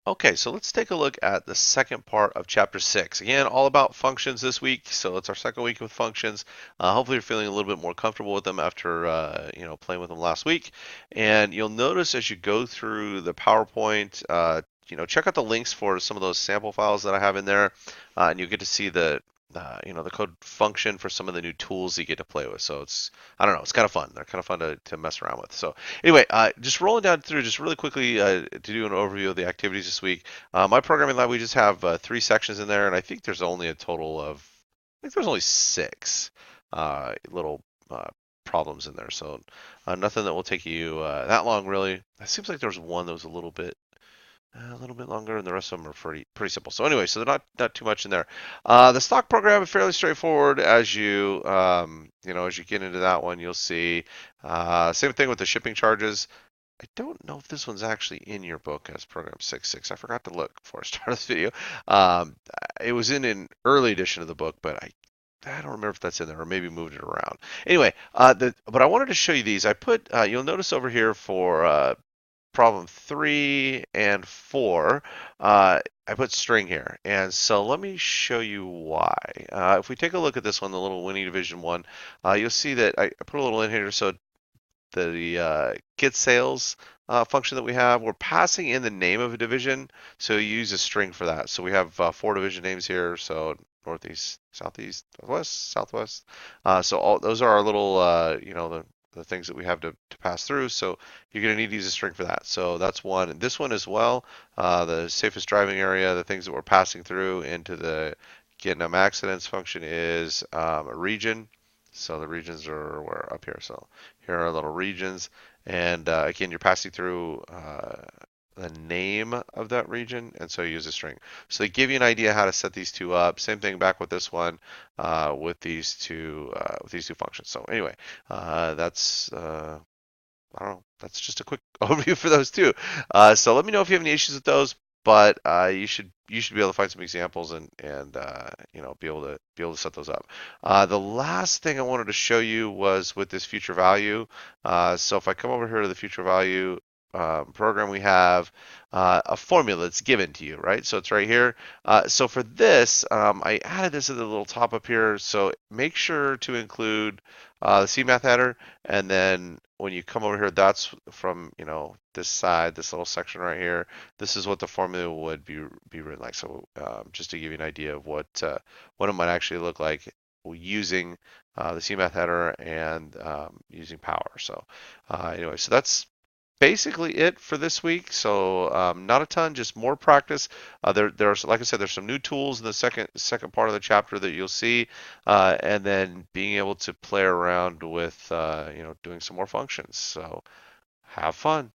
Okay, so let's take a look at the second part of chapter 6. Again, all about functions this week. So it's our second week with functions. Hopefully, you're feeling a little bit more comfortable with them after playing with them last week. And you'll notice as you go through the PowerPoint, check out the links for some of those sample files that I have in there, and you'll get to see the code function for some of the new tools you get to play with. So I don't know, it's kind of fun. They're kind of fun to mess around with. So anyway, just rolling down through just really quickly to do an overview of the activities this week. My programming lab, we just have three sections in there, and I think there's only a total of, I think there's only six little problems in there. So nothing that will take you that long, really. It seems like there was one that was a little bit longer, and the rest of them are pretty simple. So anyway, so they're not too much in there. The stock program is fairly straightforward. As you get into that one, you'll see same thing with the shipping charges. I don't know if this one's actually in your book as program 6.6. I forgot to look before I started this video. Um, it was in an early edition of the book, but I don't remember if that's in there or maybe moved it around. Anyway, but I wanted to show you these. You'll notice over here for problem 3 and 4, I put string here. And so let me show you why. If we take a look at this one, the little Winnie Division one, you'll see that I put a little in here. So the get sales function that we have, we're passing in the name of a division. So you use a string for that. So we have 4 division names here. So northeast, southeast, west, southwest. So all those are our little, the things that we have to pass through. So you're going to need to use a string for that. So that's one. And this one as well, the safest driving area, the things that we're passing through into the get no accidents function is a region. So the regions are where up here. So here are little regions. And again, you're passing through the name of that region, and so you use a string. So they give you an idea how to set these two up. Same thing back with this one, with these two functions. So anyway, that's I don't know. That's just a quick overview for those two. So let me know if you have any issues with those. But you should be able to find some examples and be able to set those up. The last thing I wanted to show you was with this future value. So if I come over here to the future value program, we have a formula that's given to you, right? So it's right here. So for this, I added this at the little top up here. So make sure to include the CMath header, and then when you come over here, that's from this side, this little section right here. This is what the formula would be written like. So just to give you an idea of what it might actually look like using the CMath header and using power. So anyway, so that's basically it for this week. So not a ton, just more practice. There's like I said, there's some new tools in the second part of the chapter that you'll see, and then being able to play around with doing some more functions. So have fun.